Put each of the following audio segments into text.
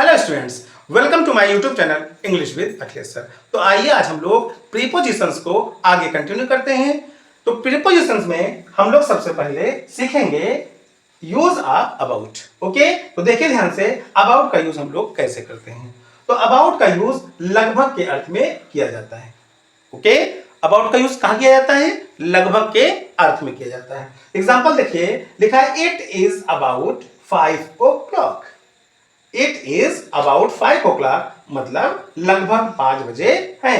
Hello students, welcome to my YouTube channel English with Akhilesh sir. तो आइए आज हम लोग प्रीपोजिशंस को आगे कंटिन्यू करते हैं। तो प्रीपोजिशंस में हम लोग सबसे पहले सीखेंगे यूज ऑफ अबाउट। ओके, तो देखिए ध्यान से अबाउट का यूज हम लोग कैसे करते हैं। तो अबाउट का यूज लगभग के अर्थ में किया जाता है। ओके, अबाउट का यूज कहां किया जाता है? लगभग के अर्थ में किया जाता है। एग्जाम्पल देखिए, लिखा है it is about 5 o'clock। It is about 5 o'clock मतलब लगभग 5 बजे है।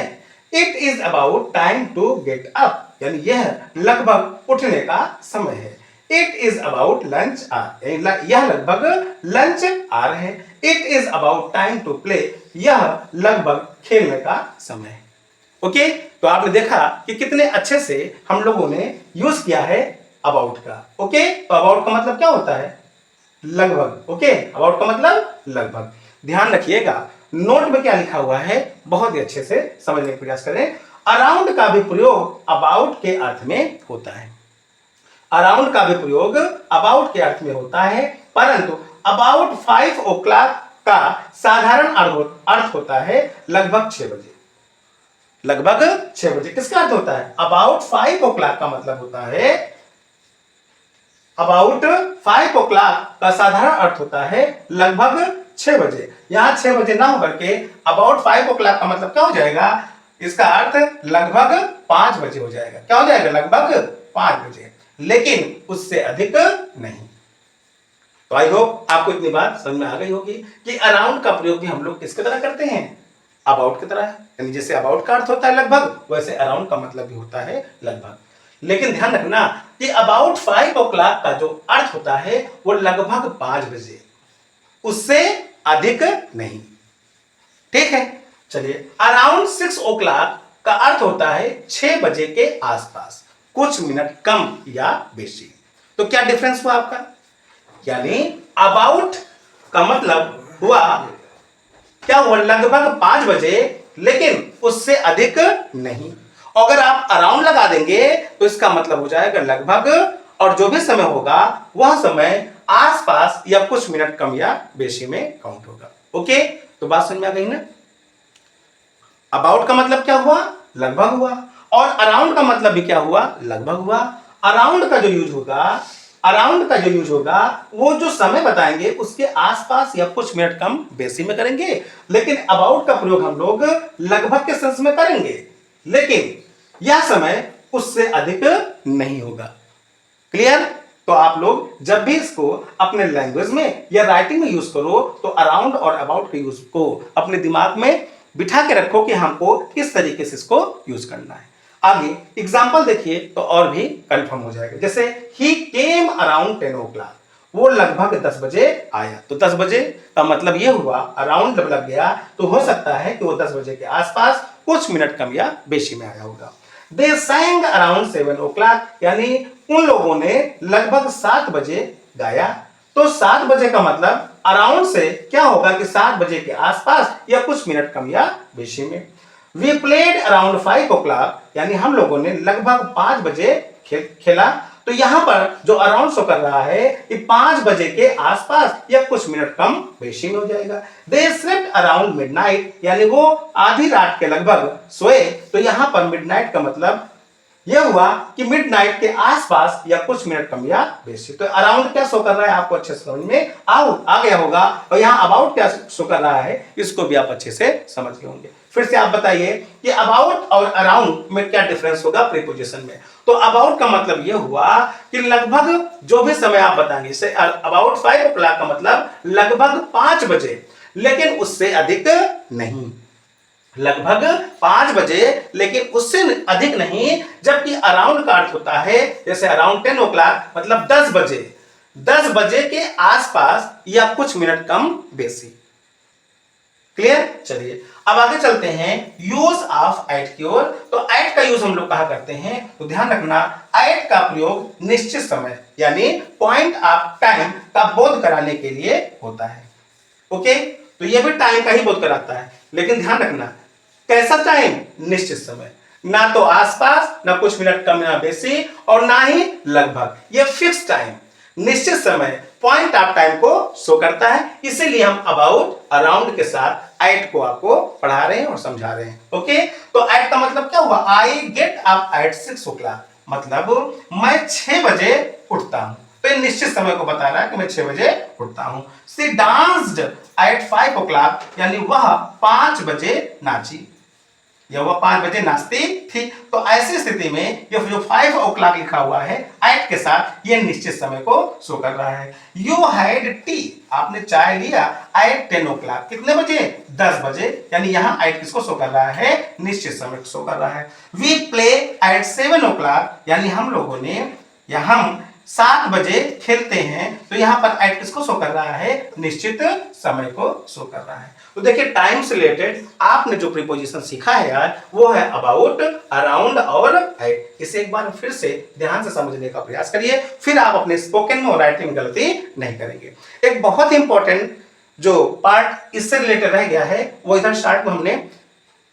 It is about time to get up यानी यह लगभग उठने का समय है। It is about lunch hour यह लगभग लंच आर है। It is about time to play यह लगभग खेलने का समय है। ओके, तो आपने देखा कि कितने अच्छे से हम लोगों ने यूज किया है अबाउट का। ओके, तो अबाउट का मतलब क्या होता है? लगभग। ओके, अबाउट का मतलब लगभग। ध्यान रखिएगा, नोट में क्या लिखा हुआ है बहुत ही अच्छे से समझने का प्रयास करें। अराउंड का भी प्रयोग अबाउट के अर्थ में होता है। अराउंड का भी प्रयोग अबाउट के अर्थ में होता है, परंतु अबाउट 5 o'clock का साधारण अर्थ होता है लगभग 6 बजे। लगभग 6 बजे किसका अर्थ होता है? अबाउट 5 o'clock का मतलब होता है, अबाउट 5 o'clock का साधारण अर्थ होता है लगभग 6 बजे। यहां 6 बजे ना होकर के अबाउट 5 o'clock का मतलब क्या हो जाएगा? इसका अर्थ लगभग 5 बजे हो जाएगा। क्या हो जाएगा? लगभग 5 बजे, लेकिन उससे अधिक नहीं। तो आई होप आपको इतनी बात समझ में आ गई होगी कि अराउंड का प्रयोग भी हम लोग किसकी तरह करते हैं? अबाउट की तरह। यानी जैसे अबाउट का अर्थ होता है लगभग, वैसे अराउंड का मतलब भी होता है लगभग। लेकिन ध्यान रखना कि अबाउट 5 o'clock का जो अर्थ होता है वो लगभग 5 बजे, उससे अधिक नहीं। ठीक है, चलिए अराउंड 6 o'clock का अर्थ होता है 6 बजे के आसपास, कुछ मिनट कम या बेशी। तो क्या डिफरेंस हुआ आपका? यानी अबाउट का मतलब हुआ क्या हुआ? लगभग 5 बजे, लेकिन उससे अधिक नहीं। अगर आप अराउंड लगा देंगे तो इसका मतलब हो जाएगा लगभग, और जो भी समय होगा वह समय आसपास या कुछ मिनट कम या बेशी में काउंट होगा। ओके, तो बात समझ में आ गई ना? अबाउट का मतलब क्या हुआ? लगभग हुआ। और अराउंड का मतलब भी क्या हुआ? लगभग हुआ। अराउंड का जो यूज होगा वो जो समय बताएंगे उसके आसपास या कुछ मिनट कम बेशी में करेंगे, लेकिन अबाउट का प्रयोग हम लोग लगभग के सेंस में करेंगे, लेकिन यह समय उससे अधिक नहीं होगा। क्लियर? तो आप लोग जब भी इसको अपने लैंग्वेज में या राइटिंग में यूज करो तो अराउंड और अबाउट के यूज को अपने दिमाग में बिठा के रखो कि हमको किस तरीके से इसको यूज करना है। आगे एग्जाम्पल देखिए तो और भी कंफर्म हो जाएगा। जैसे ही केम अराउंड 10 o'clock, वो लगभग 10 बजे आया। तो 10 बजे का मतलब ये हुआ, अराउंड जब लग गया तो हो सकता है कि वो 10 बजे के आसपास कुछ मिनट कम या बेशी में आया होगा। दे sang अराउंड 7 o'clock, यानी उन लोगों ने लगभग 7 बजे गाया। तो 7 बजे का मतलब अराउंड से क्या होगा कि 7 बजे के आसपास या कुछ मिनट कम या बेशी में। वी प्लेड अराउंड 5 o'clock, यानी हम लोगों ने लगभग 5 बजे खेला। तो यहां पर जो अराउंड शो कर रहा है कि 5 बजे के आसपास या कुछ मिनट कम बेशी में हो जाएगा। दे स्लेप्ट अराउंड मिडनाइट, यानी वो आधी रात के लगभग सोए। तो यहां पर मिडनाइट का मतलब यह हुआ कि मिडनाइट के आसपास या कुछ मिनट कम या बेशी। तो अराउंड क्या शो कर रहा है आपको अच्छे से समझ में आ गया होगा, और यहां अबाउट क्या शो कर रहा है इसको भी आप अच्छे से समझ गए होंगे। फिर से आप बताइए कि अबाउट और अराउंड में क्या डिफरेंस होगा प्रीपोजिशन में। तो अबाउट का मतलब यह हुआ कि लगभग जो भी समय आप बताएंगे, से अबाउट 5 o'clock का मतलब लगभग 5 बजे, लेकिन उससे अधिक नहीं। लगभग 5 बजे लेकिन उससे अधिक नहीं। जबकि अराउंड का अर्थ होता है, जैसे अराउंड 10 o'clock मतलब 10 बजे, 10 बजे के आसपास या कुछ मिनट कम बेशी। क्लियर? चलिए अब आगे चलते हैं यूज ऑफ एट की ओर। तो एट का यूज हम लोग कहा करते हैं, तो ध्यान रखना एट का प्रयोग निश्चित समय यानी पॉइंट ऑफ टाइम का बोध कराने के लिए होता है। ओके, तो यह भी टाइम का ही बोध कराता है, लेकिन ध्यान रखना कैसा टाइम? निश्चित समय, ना तो आसपास, ना कुछ मिनट कम या बेशी, और ना ही लगभग। यह फिक्स टाइम, निश्चित समय पॉइंट ऑफ टाइम को शो करता है, इसीलिए हम अबाउट, अराउंड के साथ एट को आपको पढ़ा रहे हैं और समझा रहे हैं। ओके, तो एट का मतलब क्या हुआ? I get up at 6 o'clock, मतलब मैं 6 बजे उठता हूं। तो ये निश्चित समय को बता रहा है कि मैं 6 बजे उठता हूं। सी डांस्ड एट 5 o'clock, यानी वह 5 बजे नाची, या वह 5 बजे नाचती थी। तो ऐसी स्थिति में ये जो 5 o'clock लिखा हुआ है एट के साथ, ये निश्चित समय को शो कर रहा है। यू हैड टी, आपने चाय लिया एट 10 o'clock, कितने बजे? 10 बजे, यानी यहाँ एट किसको शो कर रहा है? निश्चित समय को शो कर रहा है। वी प्ले एट 7 o'clock, यानी हम लोगों ने, या हम 7 बजे खेलते हैं, तो यहाँ पर एट किसको शो कर रहा है? निश्चित समय को शो कर रहा है। तो देखिए टाइम से रिलेटेड आपने जो प्रीपोजिशन सीखा है यार, वो है अबाउट, अराउंड और एट। इसे एक बार फिर से ध्यान से समझने का प्रयास करिए, फिर आप अपने स्पोकन में और राइटिंग में गलती नहीं करेंगे। एक बहुत ही इंपॉर्टेंट जो पार्ट इससे रिलेटेड रह गया है, वो इधर स्टार्ट में हमने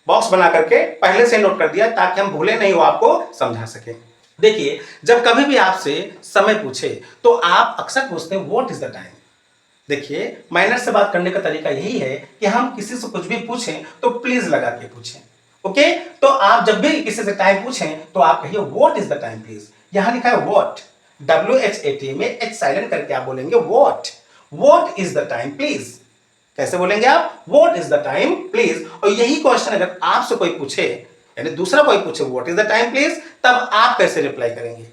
बॉक्स बना करके पहले से नोट कर दिया, ताकि हम भूले नहीं, वो आपको समझा सके। देखिए, जब कभी भी आपसे समय पूछे तो आप अक्सर पूछते हैं व्हाट इज द टाइम। देखिए, मैनर से बात करने का तरीका यही है कि हम किसी से कुछ भी पूछें तो प्लीज लगा के पूछें। ओके, तो आप जब भी किसी से टाइम पूछें तो आप कहिए what is the time please. यहां लिखा है व्हाट, WHAT में एच साइलेंट करके आप बोलेंगे what is the time please. कैसे बोलेंगे आप? What is the time please. और यही क्वेश्चन अगर आपसे कोई पूछे, यानी दूसरा कोई पूछे what is the time please, तब आप कैसे रिप्लाई करेंगे,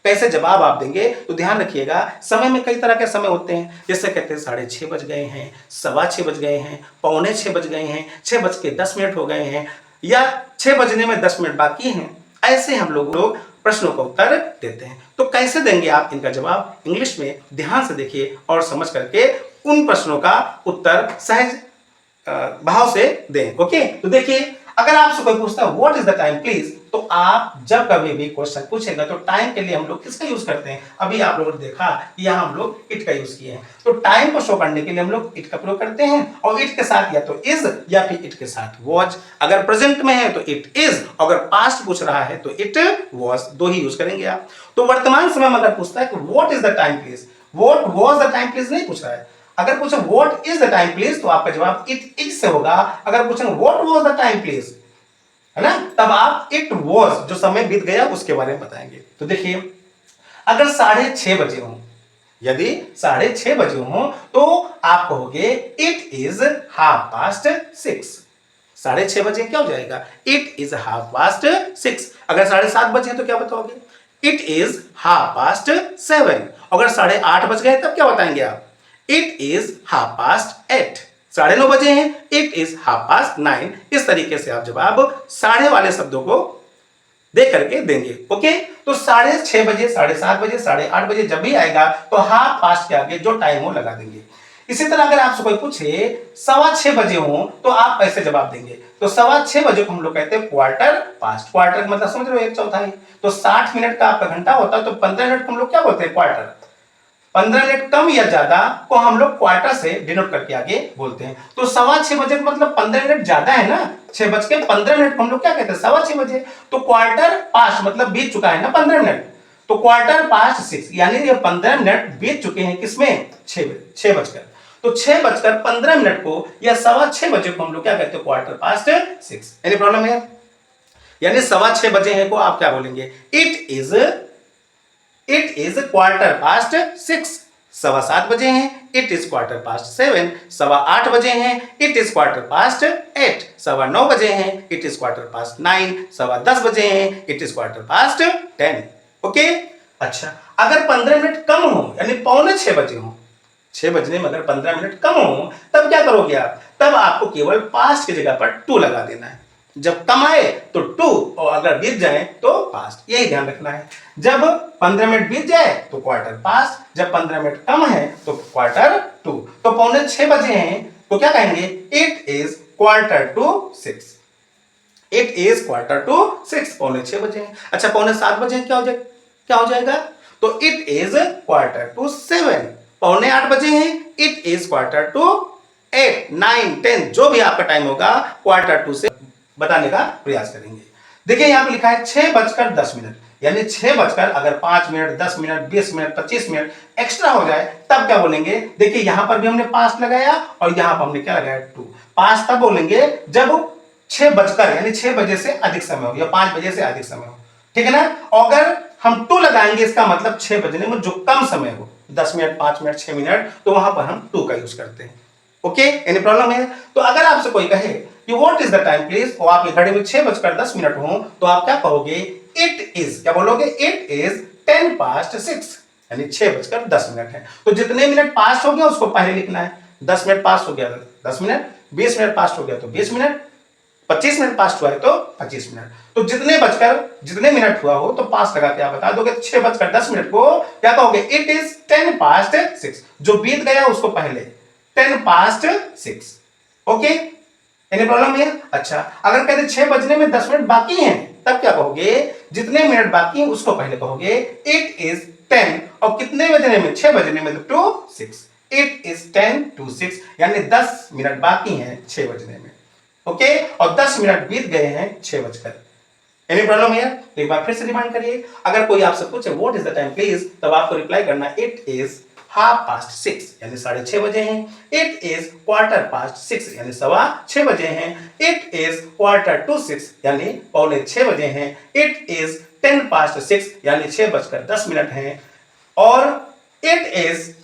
कैसे जवाब आप देंगे? तो ध्यान रखिएगा, समय में कई तरह के समय होते हैं। जैसे कहते हैं 6:30 बज गए हैं, 6:15 बज गए हैं, 6:45 बज गए हैं, 6:10 हो गए हैं, या 6 बजने में 10 मिनट बाकी हैं। ऐसे हम लोग प्रश्नों का उत्तर देते हैं। तो कैसे देंगे आप इनका जवाब? इंग्लिश में ध्यान से देखिए और समझ करके उन प्रश्नों का उत्तर सहज भाव से दें। ओके, तो देखिए, अगर आपसे कोई पूछता है what is the time please, तो आप जब कभी भी क्वेश्चन पूछेगा तो टाइम के लिए हम लोग किसका यूज करते हैं? अभी आप लोगों ने देखा यहाँ हम लोग इट का यूज किए हैं। तो टाइम को शो करने के लिए हम लोग इट का प्रयोग करते हैं, और इट के साथ या तो इज या फिर इट के साथ वॉज। अगर प्रेजेंट में है तो इट इज, अगर पास्ट पूछ रहा है तो इट वॉज, दो ही यूज करेंगे आप। तो वर्तमान समय में अगर पूछता है कि what is the time please, what was the time please नहीं पूछ रहा है। अगर पूछे what is the time please, तो आपका जवाब इट इज से होगा। अगर पूछेंगे what was the time please, है ना, तब आप इट वाज, जो समय बीत गया उसके बारे में बताएंगे। तो देखिए, अगर 6:30 बजे हो, यदि 6:30 बजे हो, तो आप कहोगे इट इज 6:30। 6:30 बजे क्या हो जाएगा? It is 6:30। अगर 7:30 बजे तो क्या बताओगे? It is 7:30। अगर 8:30 बज गए तब क्या बताएंगे आप? It is 8:30। 9:30 बजे हैं, इट इज 9:30। इस तरीके से आप जवाब साढ़े वाले शब्दों को दे करके देंगे। ओके, तो 6:30 बजे, 7:30 बजे, 8:30 बजे जब भी आएगा तो 6:30 के आगे जो टाइम हो लगा देंगे। इसी तरह अगर आपसे कोई पूछे 6:15 बजे हो, तो आप कैसे जवाब देंगे? तो 6:15 बजे को हम लोग कहते हैं क्वार्टर पास्ट। क्वार्टर का मतलब समझ रहे हो? 1/4। तो 60 मिनट का आपका घंटा होता है, तो 15 मिनट को हम लोग क्या बोलते हैं? क्वार्टर। 15 मिनट कम या ज्यादा को हम लोग क्वार्टर से डिनोट करके आगे बोलते हैं। तो 6:15 बजे का मतलब 15 मिनट ज्यादा है ना, 6:15 को हम लोग क्या कहते हैं? 6:15 बजे। तो क्वार्टर पास्ट मतलब बीत चुका है ना 15 मिनट, तो क्वार्टर पास्ट 6, यानी ये 15 मिनट बीत चुके हैं किसमें? 6 बजकर। तो 6:15 को या 6:15 बजे को हम लोग क्या कहते हैं? Quarter past 6। एनी प्रॉब्लम है? यानी 6:15 बजे हैं को आप क्या बोलेंगे? It is quarter past 6। 7:15 बजे हैं, इट इज क्वार्टर पास्ट 7। 8:15 बजे हैं, इट इज क्वार्टर पास्ट 8। 9:15 बजे हैं, इट इज क्वार्टर पास्ट 9। 10:15 बजे हैं, it is quarter past 10। Okay, अच्छा, अगर 15 मिनट कम हो, यानी 5:45 बजे हो, 6 बजने में अगर 15 मिनट कम हो, तब क्या करोगे आप? तब आपको केवल पास्ट की जगह पर टू लगा देना है। जब कम आए तो टू, और अगर बीत जाए तो पास्ट। यही ध्यान रखना है। जब 15 मिनट बीत जाए तो क्वार्टर पास्ट, जब 15 मिनट कम है तो क्वार्टर टू। तो 5:45 बजे हैं तो क्या कहेंगे? It is quarter to 6। It is quarter to 6, 6:45 बजे हैं। अच्छा, 7:45 बजे क्या हो जाएगा? तो इट इज क्वार्टर टू 7। 7:45 बजे हैं, इट इज क्वार्टर टू 8, 9, 10, जो भी आपका टाइम होगा क्वार्टर टू से बताने का प्रयास करेंगे। देखिए यहाँ पे लिखा है 6:10। यानी 6 बजकर अगर 5 minute, 10 minute, 20 minute, 25 minute extra हो जाए तब क्या बोलेंगे? देखिए यहां पर भी हमने पास्ट लगाया और यहां पर हमने क्या लगाया? 2। पास्ट तब बोलेंगे जब 6 बजकर यानी 6 बजे से अधिक समय हो या 5 बजे से अधिक समय हो, ठीक है ना? अगर हम 2 लगाएंगे इसका मतलब 6 बजने में जो कम समय हो, 10 मिनट, 5 मिनट, 6 मिनट, तो वहां पर हम 2 का यूज करते हैं। ओके, एनी प्रॉब्लम है? तो अगर आपसे कोई कहे कि what is the time please और आपकी घड़ी में 6:10 हो, तो आप क्या कहोगे? इट इज, क्या बोलोगे? इट इज 10 past 6, यानी 6:10 है। तो जितने मिनट पास हो गया उसको पहले लिखना है। 10 मिनट पास हो गया तो 10 मिनट, 20 मिनट पास हो गया तो 20 मिनट, 25 मिनट पास हुआ है तो 25 मिनट। तो जितने मिनट हुआ हो तो पास लगा के आप बता दोगे। 6:10 को क्या कहोगे? इट इज 10 past 6, जो बीत गया उसको पहले 10 past 6। ओके, एनी प्रॉब्लम है? अच्छा, अगर कहते 6 बजने में 10 मिनट बाकी हैं तब क्या कहोगे? जितने मिनट बाकी हैं उसको पहले कहोगे इट इज 10, और कितने बजने में? 6 बजने में तो 2 6, इट इज 10 to 6, यानी 10 मिनट बाकी हैं 6 बजने में। ओके, और 10 मिनट बीत गए हैं 6 बजकर। एनी प्रॉब्लम है? तो एक बार फिर से रिमाइंड करिए। अगर कोई आपसे पूछे what is the time please, तब आपको रिप्लाई करना इट इज 6:30 यानी 6:30 बजे हैं। इट इज 6:15 यानी 6:15 बजे हैं। इट इज 5:45 यानी 5:45 बजे हैं। इट इज 10 past 6 यानी 6:10 हैं। और इट इज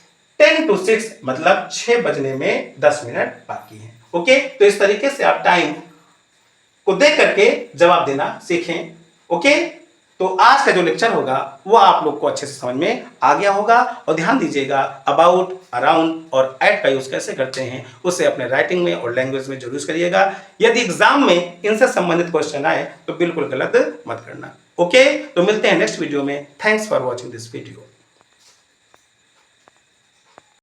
10 to 6 मतलब 6 बजने में 10 मिनट बाकी हैं। ओके, तो इस तरीके से आप टाइम को देख करके जवाब देना सीखें। ओके, तो आज का जो लेक्चर होगा वो आप लोग को अच्छे से समझ में आ गया होगा। और ध्यान दीजिएगा अबाउट, अराउंड और एट का यूज कैसे करते हैं उसे अपने राइटिंग में और लैंग्वेज में जरूर करिएगा। यदि एग्जाम में इनसे संबंधित क्वेश्चन आए तो बिल्कुल गलत मत करना। ओके, तो मिलते हैं नेक्स्ट वीडियो में। Thanks for watching this video.